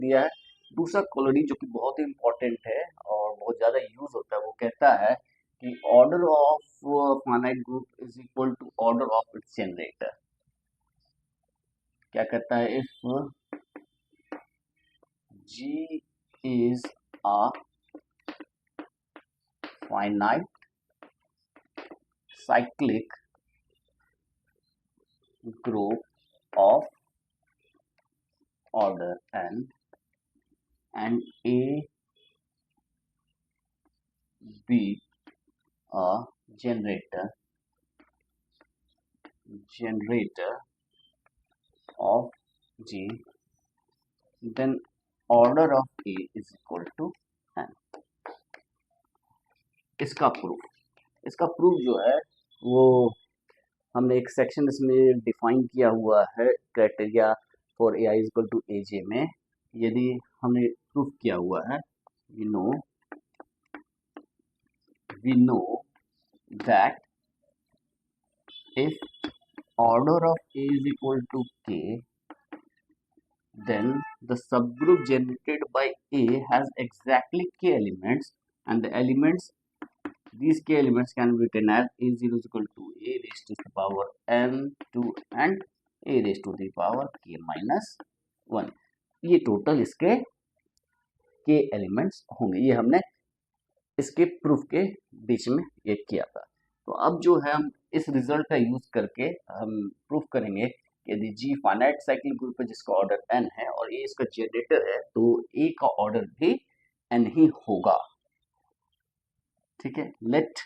दिया है। दूसरा क्वालिटी जो कि बहुत ही इंपॉर्टेंट है और बहुत ज़्यादा यूज होता है, वो कहता है कि order of finite group is equal to order of its generator. क्या कहता है? If G is a finite cyclic group of order n and A be a generator of G, then order of A is equal to n। इसका proof जो है वो हमने एक section इसमें डिफाइन किया हुआ है, criteria for a i is equal to a j में। यदि हमने प्रूफ किया हुआ है, we know that if order of A is equal to K, then the subgroup generated by A has exactly K elements, and these K elements can be written as A0 is equal to A raised to the power n2 and A raised to the power K minus 1। ये total इसके K elements होंगे। ये हमने इसके proof के बीच में ये किया था। तो अब जो है हम इस रिजल्ट का यूज करके हम प्रूफ करेंगे कि यदि G फाइनाइट साइक्लिक ग्रुप है जिसका ऑर्डर n है और A इसका जनरेटर है, तो A का ऑर्डर भी n ही होगा। ठीक है, let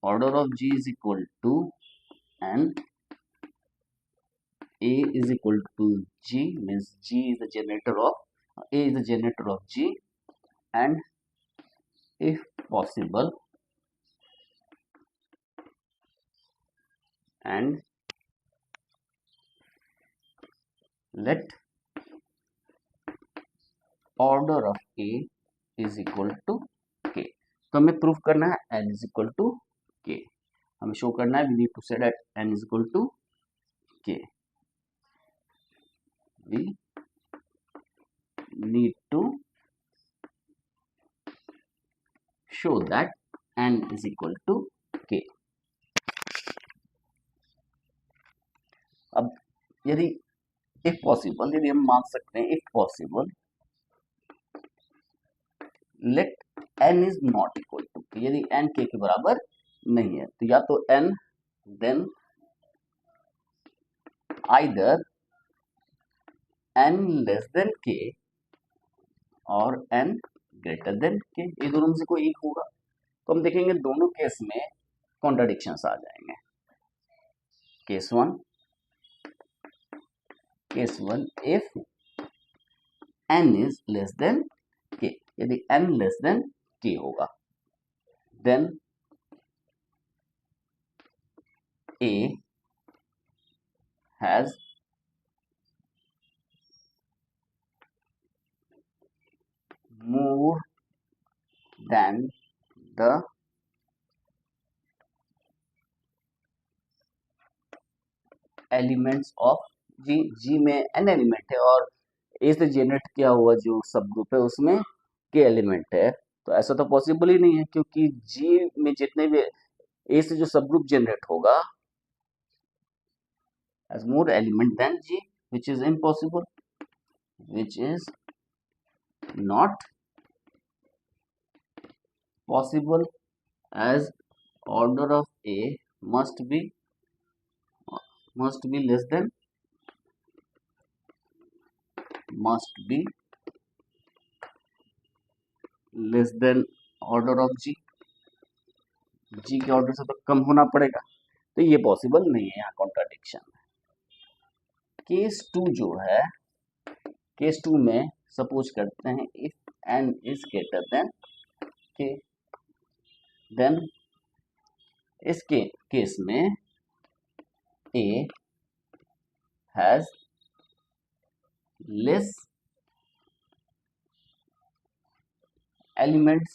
order of G is equal to n, A is equal to G, means G is the generator of A is the generator of G, and if possible, and let order of A is equal to K। तो हमें proof करना है n is equal to K। हमें show करना है, we need to say that n is equal to K। We need to show that n is equal to K। अब यदि if possible, यदि हम मान सकते हैं if possible, let n is not equal to K। यदि n K के बराबर नहीं है, तो या तो n then either n less than K और n greater than K, ये दोनों में से कोई एक होगा। तो हम देखेंगे दोनों केस में कॉन्ट्राडिक्शंस आ जाएंगे। Case one if n is less than K, यदि n less than K होगा, then A has more than the elements of G में n एलिमेंट है और A से जनरेट किया हुआ जो सब ग्रुप है उसमें K एलिमेंट है। तो ऐसा तो पॉसिबल ही नहीं है, क्योंकि G में जितने भी A से जो सब ग्रुप जनरेट होगा has more element than G, which is impossible, which is not possible, as order of A must be less than order of G के ऑर्डर से तो कम होना पड़ेगा, तो ये पॉसिबल नहीं है, यहाँ कॉन्ट्राडिक्शन है। केस टू में सपोज करते हैं if n is greater than K, then इस केस में A has less elements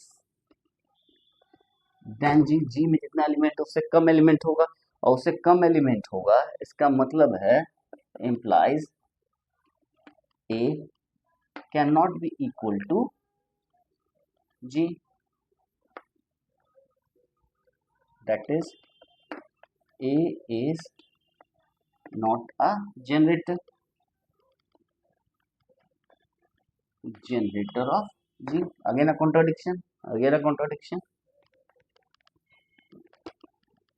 than G में जितना एलिमेंट है उससे कम एलिमेंट होगा, और उससे कम एलिमेंट होगा इसका मतलब है implies A can not be equal to G, that is A is not a generator of G. Again a contradiction, again a contradiction,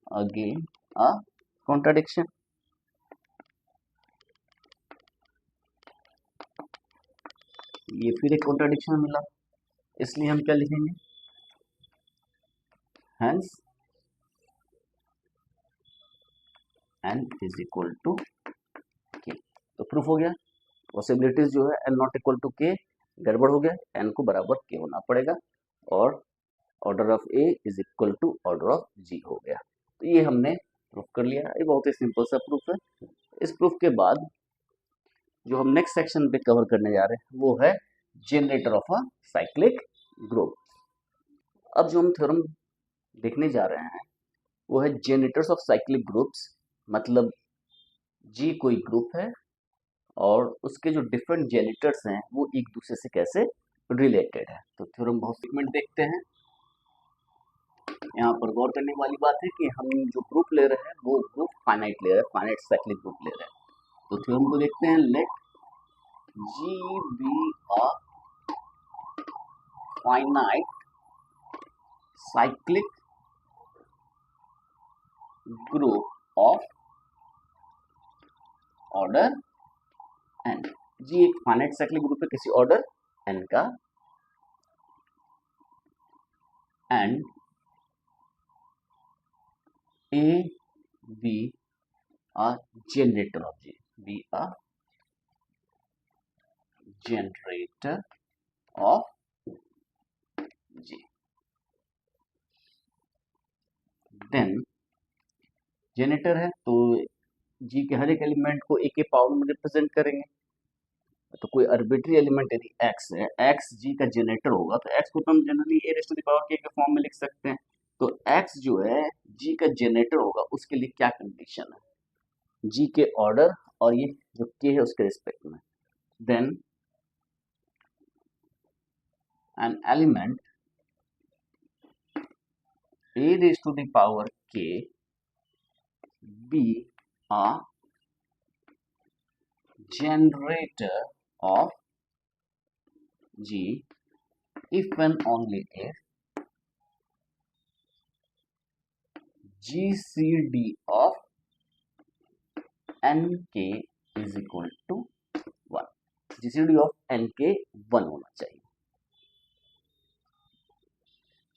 again a contradiction. ये फिर एक contradiction मिला, इसलिए हम क्या लिखेंगे, hence n is equal to k. तो proof हो गया, पॉसिबिलिटीज जो है n not equal to k गड़बड़ हो गया, n को बराबर k होना पड़ेगा और order of a is equal to order of g हो गया। तो ये हमने प्रूफ कर लिया, ये बहुत ही सिंपल सा प्रूफ है। इस प्रूफ के बाद जो हम नेक्स्ट सेक्शन पे कवर करने जा रहे हैं वो है generator of a cyclic group. अब जो हम थ्योरम देखने जा रहे हैं वो है जनरेटर्स ऑफ साइक्लिक ग्रुप्स, मतलब जी कोई ग्रुप है और उसके जो डिफरेंट जनरेटर्स हैं वो एक दूसरे से कैसे रिलेटेड है। तो थ्योरम बहुत स्टेटमेंट देखते हैं। यहाँ पर गौर करने वाली बात है कि हम जो ग्रुप ले रहे हैं वो ग्रुप फाइनाइट ले रहे हैं, फाइनाइट साइक्लिक ग्रुप ले रहे हैं। तो थ्योरम को देखते हैं, let G be a finite cyclic group of order n। G एक फाइनाइट साइक्लिक ग्रुप है किसी ऑर्डर n का, and A be a generator of G, be a generator of G. Then generator है तो G के हर एक element को A के पावर में रिप्रेजेंट करेंगे। तो कोई आर्बिट्री एलिमेंट यदि x है, x G का जनरेटर होगा तो x को तो हम generally a raised to the power k के फॉर्म में लिख सकते हैं। तो x जो है G का जनरेटर होगा उसके लिए क्या कंडीशन है, G के ऑर्डर और ये जो k है उसके रिस्पेक्ट में, then an element a raised to the power k be a generator of G if and only if GCD of nk is equal to 1। GCD of nk 1 होना चाहिए।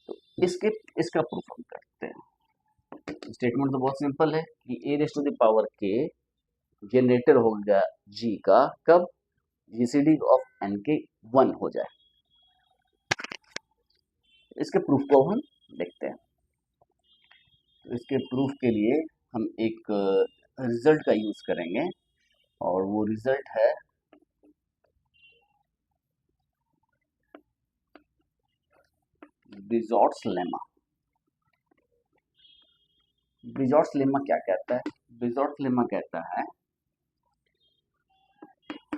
तो इसका प्रूफ हम करते हैं। स्टेटमेंट तो बहुत सिंपल है कि a raised to the power k generator होगा G का कब, GCD of nk 1 हो जाए। इसके प्रूफ को हम देखते हैं। तो इसके प्रूफ के लिए हम एक रिजल्ट का यूज करेंगे और वो रिजल्ट है ब्रिजॉर्ट्स लेमा। ब्रिजॉर्ट्स लेमा क्या कहता है, ब्रिजॉर्ट्स लेमा कहता है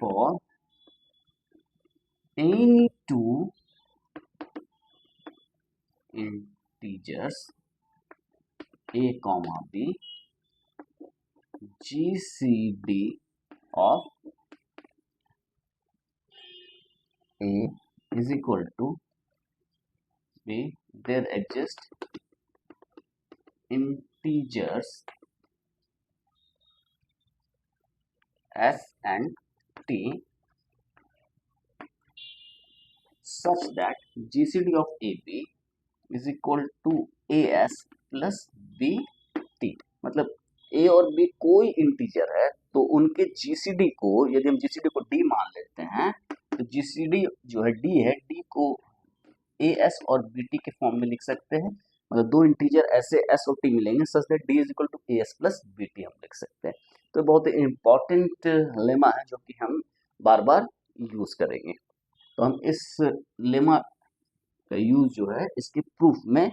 for any two integers a comma b GCD of a is equal to b, there exist integers s and t such that GCD of AB is equal to as plus B T. मतलब a और b कोई integer है तो उनके GCD को, यदि हम GCD को d मान लेते हैं तो GCD जो है d है, d को as और bt के फॉर्म में लिख सकते हैं। मतलब दो इंटीजर ऐसे s और t मिलेंगे such that d is equal to as plus bt हम लिख सकते हैं। तो बहुत ही इंपॉर्टेंट लेमा है जो कि हम बार बार यूज करेंगे। तो हम इस लेमा का यूज जो है इसके प्रूफ में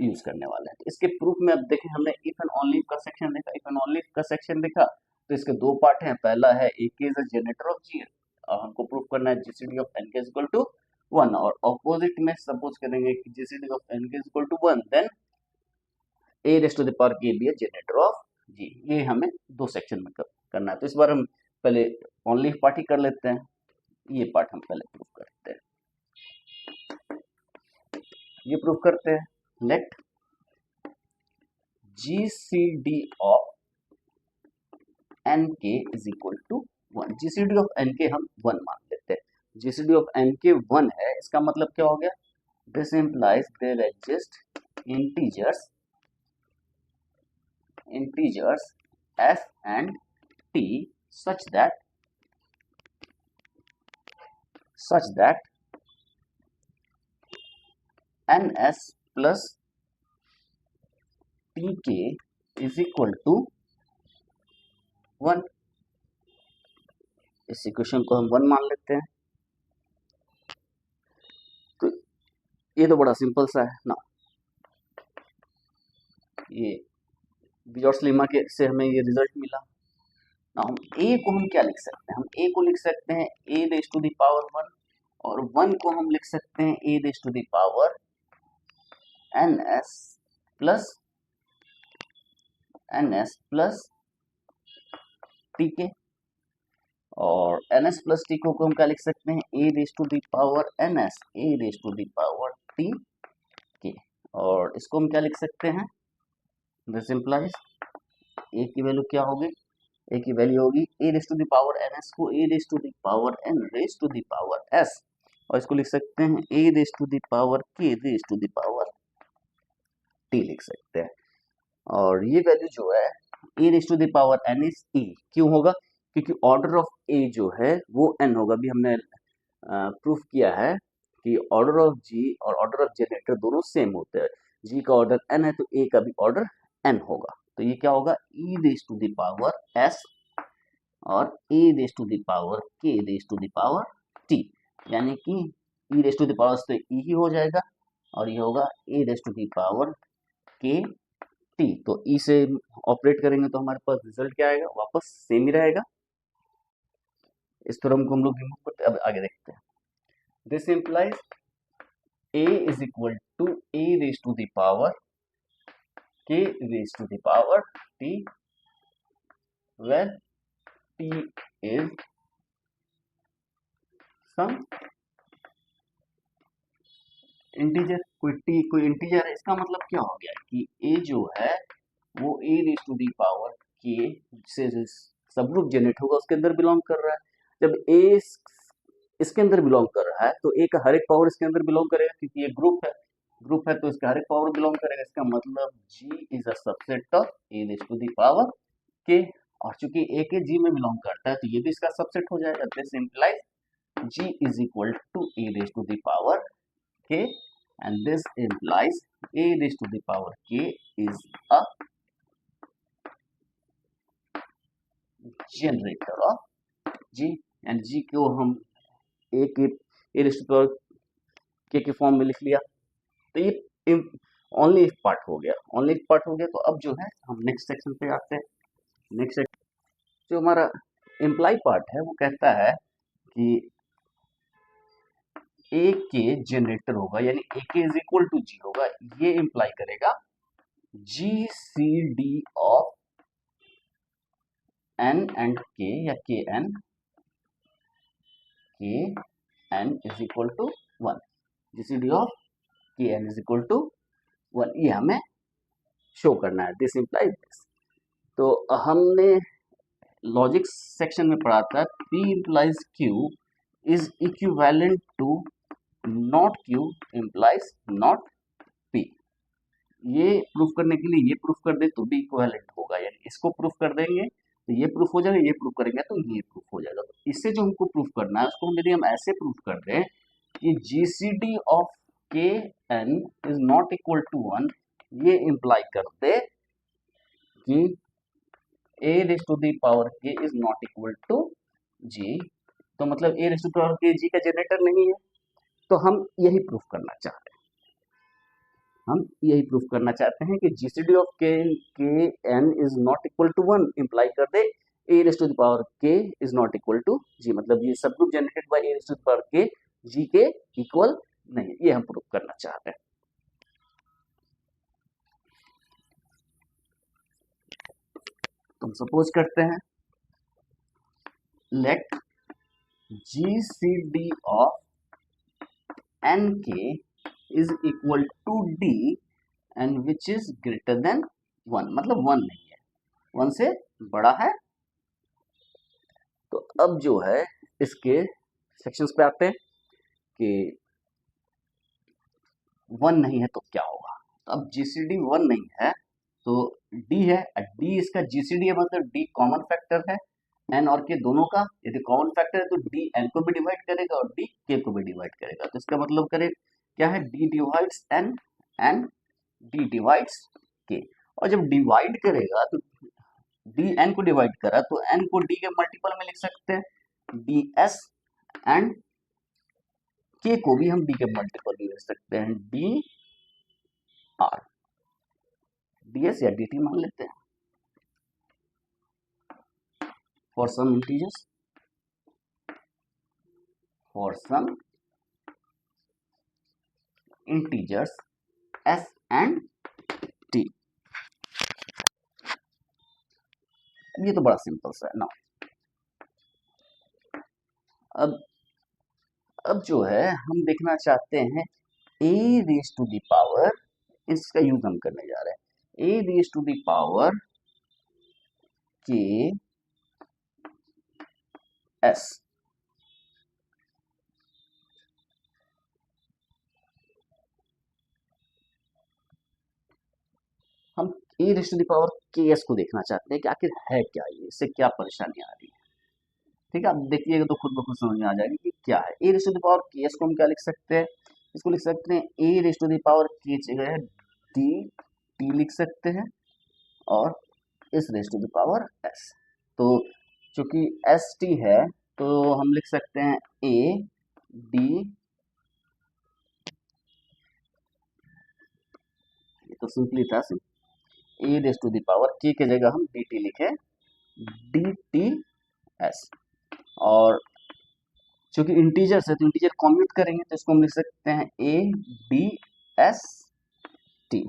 यूज करने वाले हैं। तो इसके प्रूफ में अब देखें, हमने इफ एंड ओनली का सेक्शन देखा, इफ एंड ओनली का सेक्शन देखा तो इसके दो पार्ट हैं। पहला है A K is a generator of G, हमको प्रूफ करना है जीसीडी ऑफ एन के इज इक्वल टू 1, और ऑपोजिट में सपोज करेंगे कि जीसीडी ऑफ एन के is equal to 1, then A raise to the power K be generator of G. ये हमें दो सेक्शन में करना है। तो इस बार हम पहले ओनली पार्ट ही कर लेते हैं, ये पार्ट हम पहले प्रूफ करते हैं। ये प्रूफ करते हैं, लेट जीसीडी ऑफ एन के is equal to 1। GCD of N k हम 1 मान लेते हैं। जीसीडी ऑफ एन के 1 है, इसका मतलब क्या हो गया, this implies there exist integers f and t such that ns plus tk is equal to 1। इस इक्वेशन को हम 1 मान लेते हैं। तो ये तो बड़ा सिंपल सा है ना। ये बिजॉर्स लेमा के से हमें ये रिजल्ट मिला ना। हम a को हम क्या लिख सकते हैं, हम a को लिख सकते हैं a raise to the power 1, और 1 को हम लिख सकते हैं a raise to the power ns plus tk, और ns प्लस t को हम क्या लिख सकते हैं a raise to the power ns a raise to the power tk, और इसको हम क्या लिख सकते हैं, दिस इंप्लाइज a की वैल्यू क्या होगी, a की वैल्यू होगी a raise to the power ns को a raise to the power n raise to the power s, और इसको लिख सकते हैं a raise to the power k raise to the power t लिख सकते हैं। और ये वैल्यू जो है a raise to the power n is e, क्यों होगा, क्योंकि ऑर्डर ऑफ a जो है वो n होगा। अभी हमने प्रूफ किया है कि ऑर्डर ऑफ g और ऑर्डर ऑफ जनरेटर दोनों सेम होते हैं। g का ऑर्डर n है तो a का भी ऑर्डर n होगा। तो ये क्या होगा, e raise to the power s और a raise to the power k raise to the power t, यानी कि e raise to the power तो e ही हो जाएगा, और ये होगा a raise to the power k t। तो e से ऑपरेट करेंगे तो हमारे पास रिजल्ट क्या आएगा, वापस सेम ही रहेगा। इस थ्योरम को हम लोग रिमूव करते हैं। अब आगे देखते हैं, this implies a is equal to a raise to the power k raised to the power t, where t is some integer, कोई इंटीजर है। इसका मतलब क्या हो गया कि a जो है वो a raise to the power k से सब ग्रुप जनरेट होगा उसके अंदर बिलोंग कर रहा है। जब a इसके अंदर बिलोंग कर रहा है तो a का हर एक पावर इसके अंदर बिलोंग करेगा, क्योंकि ये ग्रुप है तो इसका हर एक पावर बिलोंग करेगा। इसका मतलब g is a subset of a raise to the power k, और चूंकि a के g में बिलोंग करता है तो ये भी इसका सबसेट हो जाएगा। This implies g is equal to a raise to the power k, and this implies a raised to the power k is a generator of g, and g को हम a raised to the power k के form में लिख लिया। तो ये only if part हो गया। तो अब जो है हम नेक्स्ट सेक्शन पे आते हैं। नेक्स्ट सेक्शन जो हमारा इम्प्लाई पार्ट है वो कहता है कि a के जनरेटर होगा, यानी a के इज इक्वल टू g होगा। ये इंप्लाई करेगा GCD of n and k, या kn is equal to 1। GCD of kn is equal to 1, ये हमें शो करना है। This implies this. तो हमने लॉजिक सेक्शन में पढ़ा था P implies Q is equivalent to not Q implies not P। ये प्रूफ करने के लिए ये प्रूफ कर दे तो भी इक्विवेलेंट होगा, यानी इसको प्रूफ कर देंगे तो ये प्रूफ हो जाएगा, ये प्रूफ करेंगे तो ये प्रूफ हो जाएगा। तो इससे जो हमको प्रूफ करना है उसको यदि हम ऐसे प्रूफ कर दें कि GCD of KN is not equal to 1, ये इंप्लाई कर दे कि a raise to the power k is not equal to g, तो मतलब a raise to the power k g का जनरेटर नहीं है। तो हम यही प्रूफ करना चाहते हैं, कि GCD of k n is not equal to 1 imply कर दे a raise to the power k is not equal to g, मतलब ये subgroup generated by a raise to the power k g के equal नहीं, ये हम prove करना चाहते हैं। तो हम सपोज करते हैं late GCD of nk is equal to d and which is greater than 1, मतलब 1 नहीं है, 1 से बड़ा है। तो अब जो है इसके सेक्शंस पे आते हैं कि 1 नहीं है तो क्या होगा। तो अब GCD 1 नहीं है तो D है, D इसका GCD है, मतलब D कॉमन फैक्टर है n और k दोनों का। यदि कॉमन फैक्टर है तो D n को भी डिवाइड करेगा और D k को भी डिवाइड करेगा। तो इसका मतलब करे क्या है, D divides n and D divides k। और जब डिवाइड करेगा तो D n को डिवाइड करा तो n को D के मल्टीपल में लिख सकते हैं, ds, एंड k को भी हम D के मल्टीपल में लिख सकते हैं, dr, ds या dt मान लेते हैं for some integers, s and t। ये तो बड़ा सिंपल सा है ना। अब जो है हम देखना चाहते हैं a raise to the power, इसका यूज हम करने जा रहे हैं, a raise to the power k s। हम a raise to the power k s को देखना चाहते हैं कि आखिर है क्या ये, इससे क्या परेशानी आ रही है। ठीक है, आप देखिएगा तो खुद ब खुद समझ में आ जाएगी कि क्या है। ए raise to the power k s को हम क्या लिख सकते हैं, इसको लिख सकते हैं a raise to the power k जगह डी टी लिख सकते हैं और इस raise to the power s. तो चूंकि एस टी है तो हम लिख सकते हैं ए डी, ये तो सिंपली था, ए रेज टू द पावर के की जगह हम डी टी लिखे, डी टी एस। और चूंकि इंटीजर्स है तो इंटीजर कॉम्प्यूट करेंगे तो इसको हम लिख सकते हैं ए डी एस टी।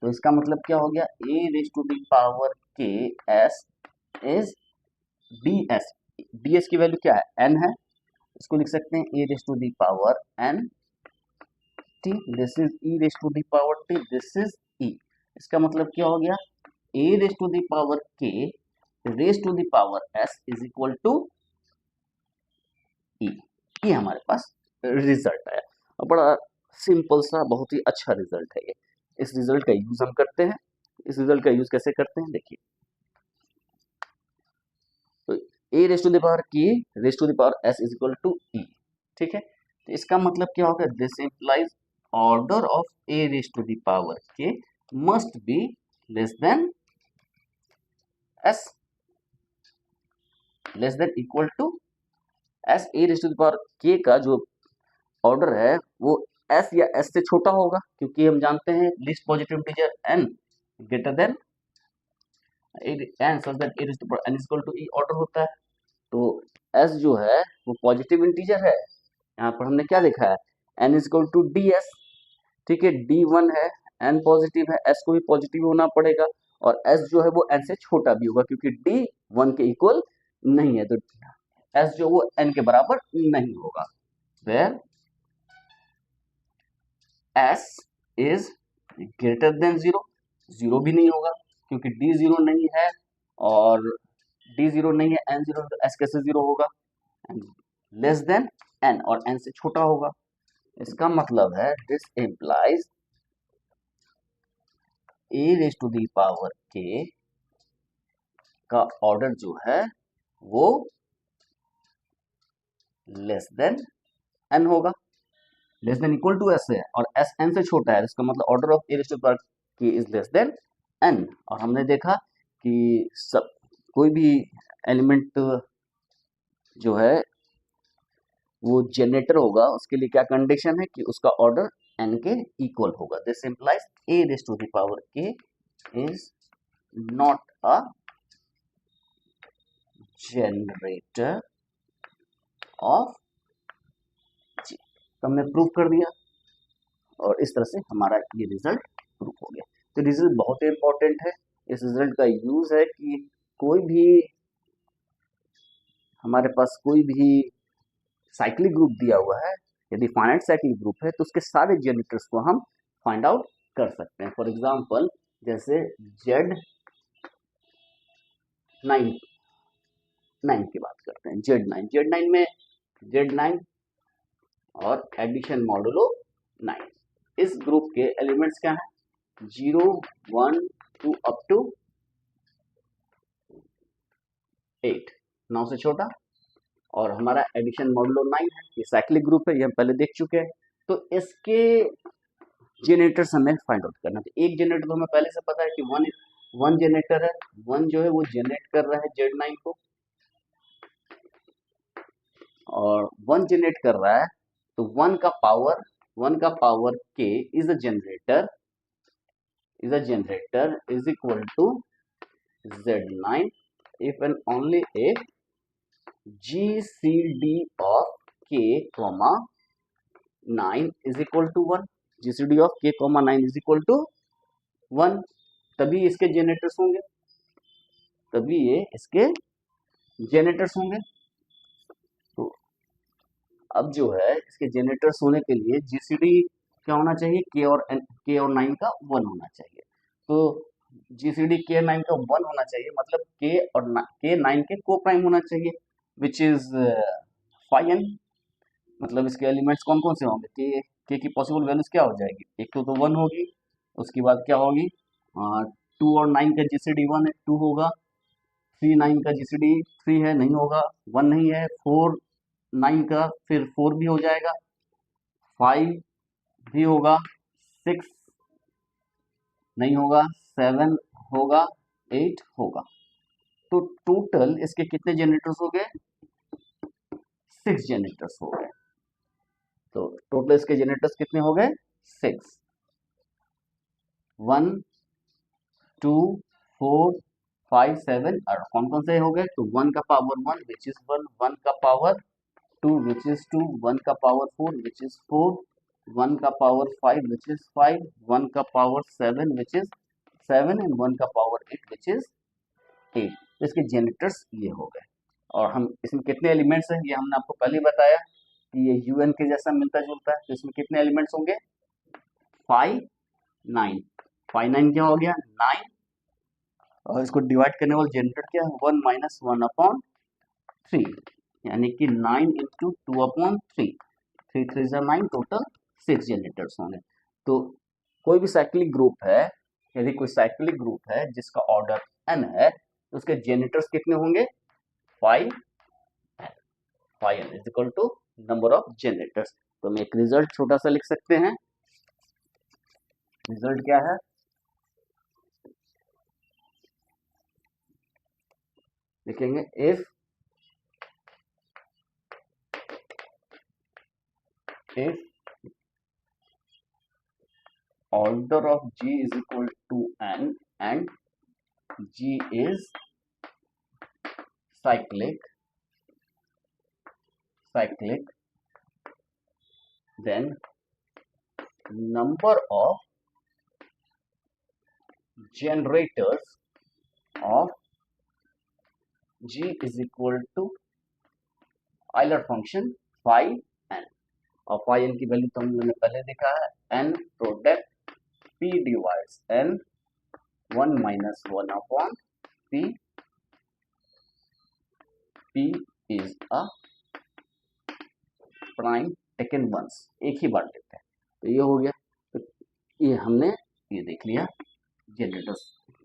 तो इसका मतलब क्या हो गया, a raise to the power k s is d s. D s की वैल्यू क्या है, एन है, इसको लिख सकते हैं a raise to the power n t, this is e raise to the power t, this is e. इसका मतलब क्या हो गया, a raise to the power k raise to the power s is equal to e. ये हमारे पास result आया और बड़ा सिंपल सा बहुत ही अच्छा रिजल्ट है ये। इस रिजल्ट का यूज हम करते हैं। इस रिजल्ट का यूज कैसे करते हैं देखिए, तो a raise to the power k raise to the power s is equal to e. ठीक है, तो इसका मतलब क्या होगा, this implies order of a raise to the power k must be less than s, less than equal to s. A raise to the power k का जो order है वो एस या एस से छोटा होगा, क्योंकि हम जानते हैं least positive integer n greater than n, such that a raise to power n is equal to e order होता है। तो एस जो है वो पॉजिटिव इंटीजर है, यहाँ पर हमने क्या देखा है, n is equal to d s. ठीक है, डी 1 है, एन पॉजिटिव है, एस को भी पॉजिटिव होना पड़ेगा और एस जो है वो एन से छोटा भी होगा क्योंकि डी 1 के इक्वल नहीं है, तो एस जो वो एन के बराबर नहीं होगा। Where s is greater than 0, 0 भी नहीं होगा क्योंकि डी 0 नहीं है और डी 0 नहीं है, एन 0, तो एस कैसे 0 होगा, लेस देन एन और एन से छोटा होगा। इसका मतलब है this implies a raise to the power k का ऑर्डर जो है वो लेस देन एन होगा, less than equal to s है और एस एन से छोटा है, इसका मतलब order of a raise to the power k is less than n. और हमने देखा कि सब कोई भी एलिमेंट जो है वो जनरेटर होगा, उसके लिए क्या कंडीशन है कि उसका ऑर्डर एन के इक्वल होगा। This implies a raise to the power k is not a generator of g. तो हमने प्रूव कर दिया और इस तरह से हमारा ये रिजल्ट प्रूव हो गया। तो रिजल्ट बहुत ही इंपॉर्टेंट है। इस रिजल्ट का यूज है कि कोई भी हमारे पास कोई भी साइक्लिक ग्रुप दिया हुआ है, यदि फाइनाइट साइक्लिक ग्रुप है तो उसके सारे जनरेटर्स को हम फाइंड आउट कर सकते हैं। फॉर एग्जांपल जैसे Z9 की बात करते हैं। Z9 में Z9 और एडिशन मॉडुलो 9, इस ग्रुप के एलिमेंट्स क्या है? 0 1 2 अप टू 8, 9 से छोटा। और हमारा एडिशन मॉडुलो 9 है, ये साइक्लिक ग्रुप है, ये हम पहले देख चुके हैं। तो इसके जनरेटर्स हमें फाइंड आउट करना है। एक जनरेटर तो हमें पहले से पता है कि वन जनरेटर है, वन जो है वो जनरेट कर रहा है Z9 को, और वन जनरेट कर रहा है तो वन का power k is a generator is equal to Z9 if and only if GCD of k, 9 is equal to 1, GCD of k, 9 is equal to 1, तभी इसके जनरेटर्स होंगे, तभी ये इसके जनरेटर्स होंगे। तो अब जो है इसके जनरेटर्स होने के लिए GCD क्या होना चाहिए? k और 9 का 1 होना चाहिए। तो GCD k 9 का 1 होना चाहिए, मतलब k 9 के को प्राइम होना चाहिए, विच इज phi n। मतलब इसके एलिमेंट्स कौन कौन से होंगे? k की पॉसिबल वैल्यूज क्या हो जाएगी? एक तो 1 होगी, उसके बाद क्या होगी? 2 और 9 का GCD 1 है, 2 होगा। 3 9 का GCD 3 है, नहीं होगा, 1 नहीं है। 4 9 का फिर 4 भी हो जाएगा, 5 भी होगा, 6 नहीं होगा, 7 होगा, 8 होगा। तो टोटल इसके कितने जनरेटर्स हो गए? 6 जनरेटर्स हो गए। तो टोटल इसके जनरेटर्स कितने हो गए? 6। 1 2 4 5 7 और कौन कौन से हो गए? तो 1 का पावर 1 विच इज 1, 1 का पावर 2 विच इज 2, 1 का पावर 4 विच इज 4, 1 का पावर 5 विच इज 5, 1 का पावर 7 विच इज 7 एंड 1 का पावर 8 विच इज 8। तो इसके जनरेटर्स ये हो गए। और हम इसमें कितने एलिमेंट्स हैं ये हमने आपको पहले ही बताया कि ये UN के जैसा मिलता जुलता है। तो इसमें कितने एलिमेंट्स होंगे? 5 9, 5 9 क्या हो गया? 9, और इसको डिवाइड करने वाला जनरेटर क्या है? 1 माइनस 1 अपॉन 3, यानी कि 9 इंटू 2 अपॉन 3, 3 3 जा 9, टोटल 6 जनरेटर्स होंगे। तो कोई भी साइक्लिक ग्रुप है, यदि कोई साइक्लिक ग्रुप है जिसका ऑर्डर n है, तो उसके जनरेटर्स कितने होंगे? 5 n is equal to number of generators. तो हम एक रिजल्ट छोटा सा लिख सकते हैं। रिजल्ट क्या है? लिखेंगे if order of G is equal to n and G is cyclic, then number of generators of G is equal to Euler function phi n, और phi n की वैल्यू तो हमने पहले देखा है, n product p divides n 1 minus 1 upon p, p is a prime taken once, एक ही बार लेते हैं। तो ये हो गया। तो ये हमने ये देख लिया जनरेटर्स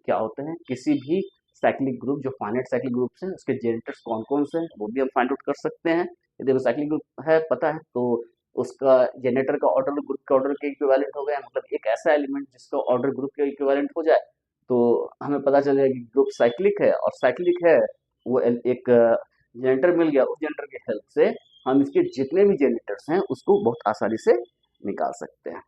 क्या होते हैं। किसी भी साइक्लिक ग्रुप जो फाइनाइट साइक्लिक ग्रुप है उसके जनरेटर्स कौन कौन से हैं वो भी हम फाइंड आउट कर सकते हैं। यदि साइक्लिक ग्रुप है पता है तो उसका जनरेटर का ऑर्डर ग्रुप के ऑर्डर के इक्विवेलेंट हो गया, मतलब एक ऐसा एलिमेंट जिसका ऑर्डर ग्रुप के इक्विवेलेंट हो जाए तो हमें पता चल जाएगा कि ग्रुप साइक्लिक है, और साइक्लिक है वो एक जनरेटर मिल गया। उस जनरेटर की हेल्प से हम इसके जितने भी जनरेटर्स हैं उसको बहुत आसानी से निकाल सकते हैं।